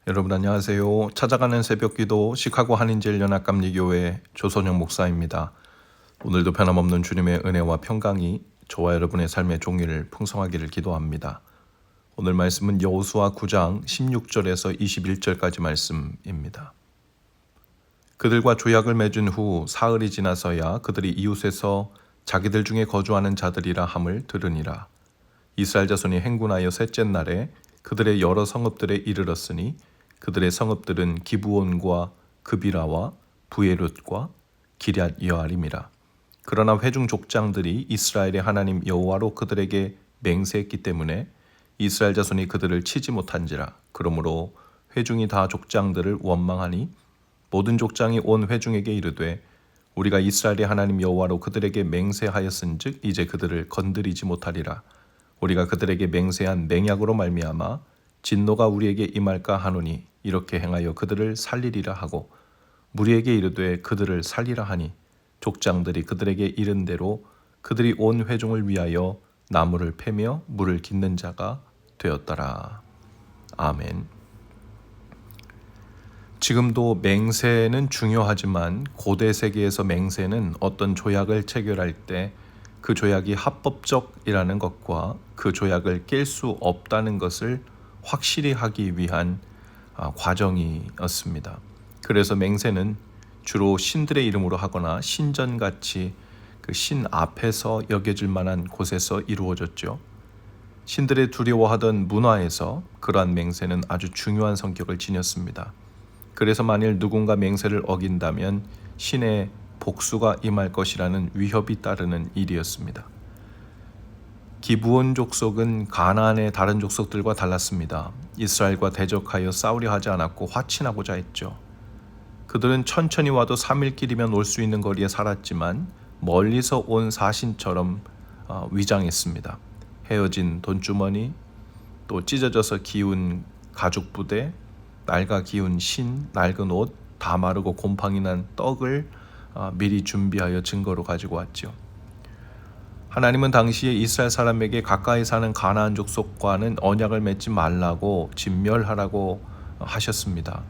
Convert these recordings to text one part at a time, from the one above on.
여러분 안녕하세요. 찾아가는 새벽기도 시카고 한인제일연합감리교회 조선영 목사입니다. 오늘도 변함없는 주님의 은혜와 평강이 저와 여러분의 삶의 종일 풍성하기를 기도합니다. 오늘 말씀은 여호수아 9장 16절에서 21절까지 말씀입니다. 그들과 조약을 맺은 후 사흘이 지나서야 그들이 이웃에서 자기들 중에 거주하는 자들이라 함을 들으니라. 이스라엘 자손이 행군하여 셋째 날에 그들의 여러 성읍들에 이르렀으니 그들의 성읍들은 기브온과 그비라와 부에롯과 기럇 여아림이라. 그러나 회중 족장들이 이스라엘의 하나님 여호와로 그들에게 맹세했기 때문에 이스라엘 자손이 그들을 치지 못한지라. 그러므로 회중이 다 족장들을 원망하니 모든 족장이 온 회중에게 이르되 우리가 이스라엘의 하나님 여호와로 그들에게 맹세하였은즉 이제 그들을 건드리지 못하리라. 우리가 그들에게 맹세한 맹약으로 말미암아 진노가 우리에게 임할까 하노니 이렇게 행하여 그들을 살리리라 하고 무리에게 이르되 그들을 살리라 하니 족장들이 그들에게 이른 대로 그들이 온 회중을 위하여 나무를 패며 물을 깃는 자가 되었더라. 아멘. 지금도 맹세는 중요하지만 고대 세계에서 맹세는 어떤 조약을 체결할 때 그 조약이 합법적이라는 것과 그 조약을 깰 수 없다는 것을 확실히 하기 위한 과정이었습니다. 그래서 맹세는 주로 신들의 이름으로 하거나 신전같이 그 신 앞에서 여겨질 만한 곳에서 이루어졌죠. 신들의 두려워하던 문화에서 그러한 맹세는 아주 중요한 성격을 지녔습니다. 그래서 만일 누군가 맹세를 어긴다면 신의 복수가 임할 것이라는 위협이 따르는 일이었습니다. 기브온 족속은 가나안의 다른 족속들과 달랐습니다. 이스라엘과 대적하여 싸우려 하지 않았고 화친하고자 했죠. 그들은 천천히 와도 3일길이면 올 수 있는 거리에 살았지만 멀리서 온 사신처럼 위장했습니다. 헤어진 돈주머니, 또 찢어져서 기운 가죽 부대, 낡아 기운 신, 낡은 옷, 다 마르고 곰팡이 난 떡을 미리 준비하여 증거로 가지고 왔죠. 하나님은 당시에 이스라엘 사람에게 가까이 사는 가나안 족속과는 언약을 맺지 말라고 진멸하라고 하셨습니다.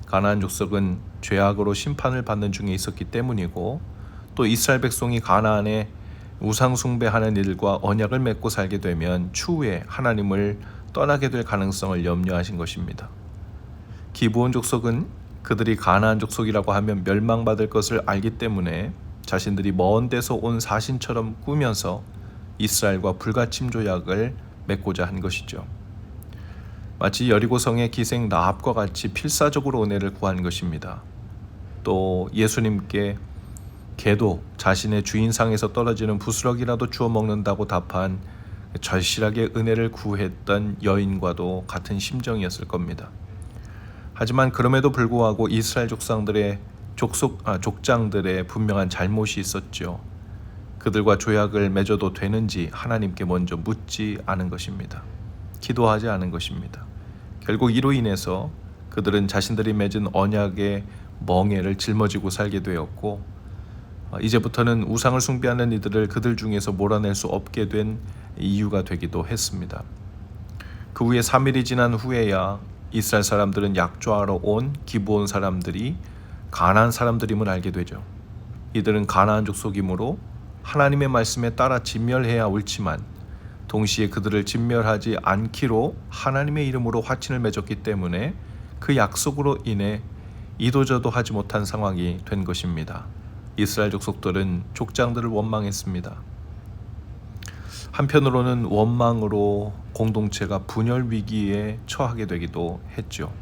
가나안 족속은 죄악으로 심판을 받는 중에 있었기 때문이고 또 이스라엘 백성이 가나안에 우상 숭배하는 일과 언약을 맺고 살게 되면 추후에 하나님을 떠나게 될 가능성을 염려하신 것입니다. 기브온 족속은 그들이 가나안 족속이라고 하면 멸망받을 것을 알기 때문에 자신들이 먼 데서 온 사신처럼 꾸며서 이스라엘과 불가침 조약을 맺고자 한 것이죠. 마치 여리고성의 기생 라합과 같이 필사적으로 은혜를 구한 것입니다. 또 예수님께 개도 자신의 주인상에서 떨어지는 부스러기라도 주워 먹는다고 답한 절실하게 은혜를 구했던 여인과도 같은 심정이었을 겁니다. 하지만 그럼에도 불구하고 이스라엘 족장들의 분명한 잘못이 있었죠. 그들과 조약을 맺어도 되는지 하나님께 먼저 묻지 않은 것입니다. 기도하지 않은 것입니다. 결국 이로 인해서 그들은 자신들이 맺은 언약의 멍에를 짊어지고 살게 되었고 이제부터는 우상을 숭배하는 이들을 그들 중에서 몰아낼 수 없게 된 이유가 되기도 했습니다. 그 후에 3일이 지난 후에야 이스라엘 사람들은 약조하러 온 기브온 사람들이 가나안 사람들임을 알게 되죠. 이들은 가나안 족속이므로 하나님의 말씀에 따라 진멸해야 옳지만 동시에 그들을 진멸하지 않기로 하나님의 이름으로 화친을 맺었기 때문에 그 약속으로 인해 이도저도 하지 못한 상황이 된 것입니다. 이스라엘 족속들은 족장들을 원망했습니다. 한편으로는 원망으로 공동체가 분열 위기에 처하게 되기도 했죠.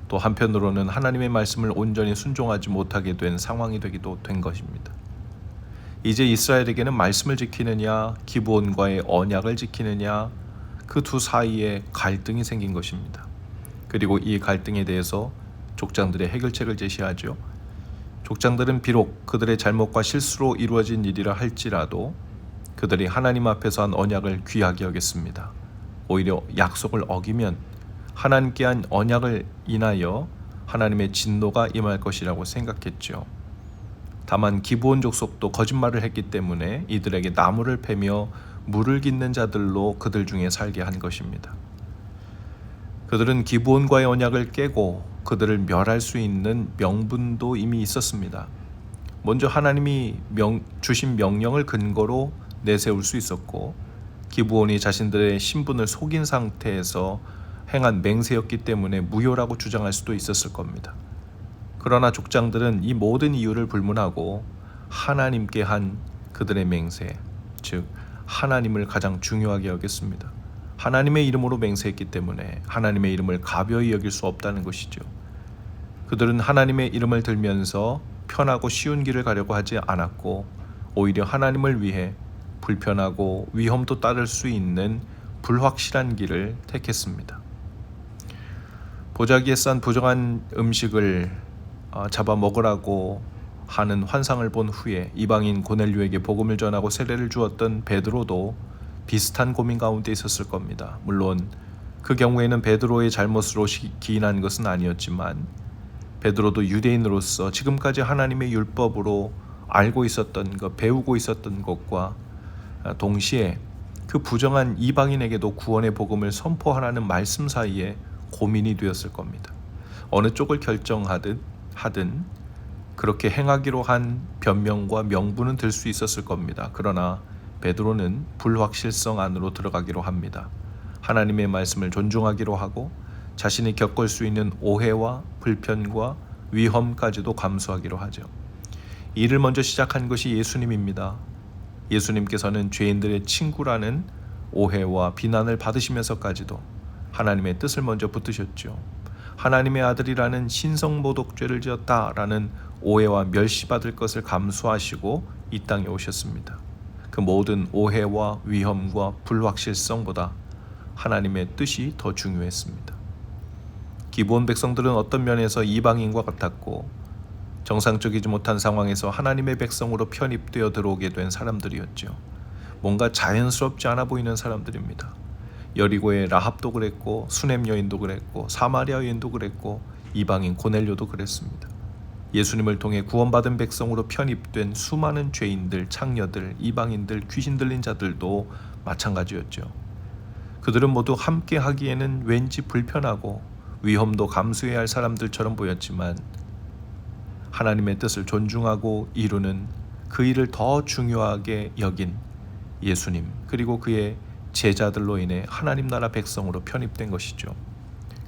또 한편으로는 하나님의 말씀을 온전히 순종하지 못하게 된 상황이 되기도 된 것입니다. 이제 이스라엘에게는 말씀을 지키느냐 기브온과의 언약을 지키느냐 그 두 사이에 갈등이 생긴 것입니다. 그리고 이 갈등에 대해서 족장들의 해결책을 제시하죠. 족장들은 비록 그들의 잘못과 실수로 이루어진 일이라 할지라도 그들이 하나님 앞에서 한 언약을 귀하게 여겼습니다. 오히려 약속을 어기면 하나님께 한 언약을 인하여 하나님의 진노가 임할 것이라고 생각했죠. 다만 기브온 족속도 거짓말을 했기 때문에 이들에게 나무를 패며 물을 깃는 자들로 그들 중에 살게 한 것입니다. 그들은 기브온과의 언약을 깨고 그들을 멸할 수 있는 명분도 이미 있었습니다. 먼저 하나님이 주신 명령을 근거로 내세울 수 있었고, 기브온이 자신들의 신분을 속인 상태에서 행한 맹세였기 때문에 무효라고 주장할 수도 있었을 겁니다. 그러나 족장들은 이 모든 이유를 불문하고 하나님께 한 그들의 맹세, 즉 하나님을 가장 중요하게 여겼습니다. 하나님의 이름으로 맹세했기 때문에 하나님의 이름을 가벼이 여길 수 없다는 것이죠. 그들은 하나님의 이름을 들면서 편하고 쉬운 길을 가려고 하지 않았고, 오히려 하나님을 위해 불편하고 위험도 따를 수 있는 불확실한 길을 택했습니다. 보자기에 싼 부정한 음식을 잡아 먹으라고 하는 환상을 본 후에 이방인 고넬료에게 복음을 전하고 세례를 주었던 베드로도 비슷한 고민 가운데 있었을 겁니다. 물론 그 경우에는 베드로의 잘못으로 기인한 것은 아니었지만, 베드로도 유대인으로서 지금까지 하나님의 율법으로 알고 있었던 것, 배우고 있었던 것과 동시에 그 부정한 이방인에게도 구원의 복음을 선포하라는 말씀 사이에 고민이 되었을 겁니다. 어느 쪽을 결정하든 그렇게 행하기로 한 변명과 명분은 들 수 있었을 겁니다. 그러나 베드로는 불확실성 안으로 들어가기로 합니다. 하나님의 말씀을 존중하기로 하고 자신이 겪을 수 있는 오해와 불편과 위험까지도 감수하기로 하죠. 이를 먼저 시작한 것이 예수님입니다. 예수님께서는 죄인들의 친구라는 오해와 비난을 받으시면서까지도 하나님의 뜻을 먼저 붙드셨죠. 하나님의 아들이라는 신성모독죄를 지었다라는 오해와 멸시받을 것을 감수하시고 이 땅에 오셨습니다. 그 모든 오해와 위험과 불확실성보다 하나님의 뜻이 더 중요했습니다. 기브온 백성들은 어떤 면에서 이방인과 같았고, 정상적이지 못한 상황에서 하나님의 백성으로 편입되어 들어오게 된 사람들이었죠. 뭔가 자연스럽지 않아 보이는 사람들입니다. 여리고의 라합도 그랬고, 수넴 여인도 그랬고, 사마리아 여인도 그랬고, 이방인 고넬료도 그랬습니다. 예수님을 통해 구원받은 백성으로 편입된 수많은 죄인들, 창녀들, 이방인들, 귀신 들린 자들도 마찬가지였죠. 그들은 모두 함께 하기에는 왠지 불편하고 위험도 감수해야 할 사람들처럼 보였지만, 하나님의 뜻을 존중하고 이루는 그 일을 더 중요하게 여긴 예수님, 그리고 그의 제자들로 인해 하나님 나라 백성으로 편입된 것이죠.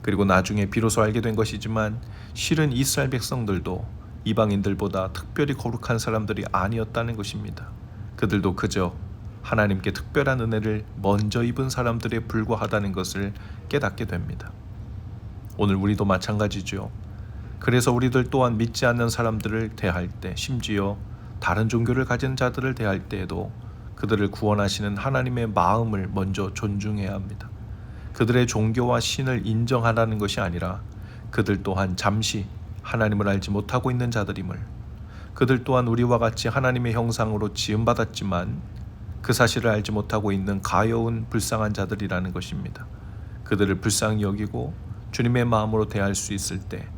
그리고 나중에 비로소 알게 된 것이지만, 실은 이스라엘 백성들도 이방인들보다 특별히 거룩한 사람들이 아니었다는 것입니다. 그들도 그저 하나님께 특별한 은혜를 먼저 입은 사람들에 불과하다는 것을 깨닫게 됩니다. 오늘 우리도 마찬가지죠. 그래서 우리들 또한 믿지 않는 사람들을 대할 때, 심지어 다른 종교를 가진 자들을 대할 때에도 그들을 구원하시는 하나님의 마음을 먼저 존중해야 합니다. 그들의 종교와 신을 인정하라는 것이 아니라 그들 또한 잠시 하나님을 알지 못하고 있는 자들임을, 그들 또한 우리와 같이 하나님의 형상으로 지음받았지만 그 사실을 알지 못하고 있는 가여운 불쌍한 자들이라는 것입니다. 그들을 불쌍히 여기고 주님의 마음으로 대할 수 있을 때,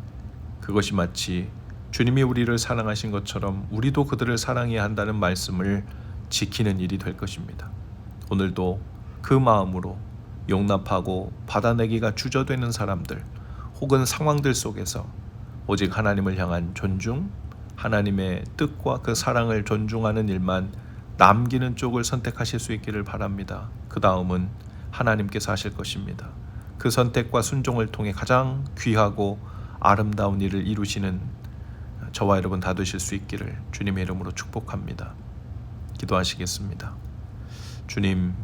그것이 마치 주님이 우리를 사랑하신 것처럼 우리도 그들을 사랑해야 한다는 말씀을 지키는 일이 될 것입니다. 오늘도 그 마음으로 용납하고 받아내기가 주저되는 사람들 혹은 상황들 속에서 오직 하나님을 향한 존중, 하나님의 뜻과 그 사랑을 존중하는 일만 남기는 쪽을 선택하실 수 있기를 바랍니다. 그 다음은 하나님께서 하실 것입니다. 그 선택과 순종을 통해 가장 귀하고 아름다운 일을 이루시는 저와 여러분 다 되실 수 있기를 주님의 이름으로 축복합니다. 기도하시겠습니다. 주님,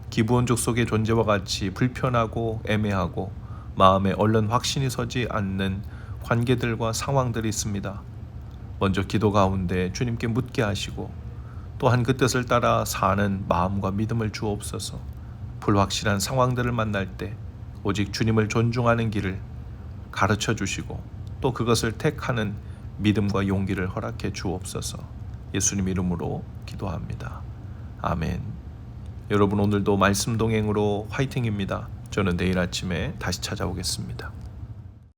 기브온 족속의 존재와 같이 불편하고 애매하고 마음에 얼른 확신이 서지 않는 관계들과 상황들이 있습니다. 먼저 기도 가운데 주님께 묻게 하시고, 또한 그 뜻을 따라 사는 마음과 믿음을 주옵소서. 불확실한 상황들을 만날 때 오직 주님을 존중하는 길을 가르쳐 주시고, 또 그것을 택하는 믿음과 용기를 허락해 주옵소서. 예수님 이름으로 기도합니다. 아멘. 여러분, 오늘도 말씀 동행으로 화이팅입니다. 저는 내일 아침에 다시 찾아오겠습니다.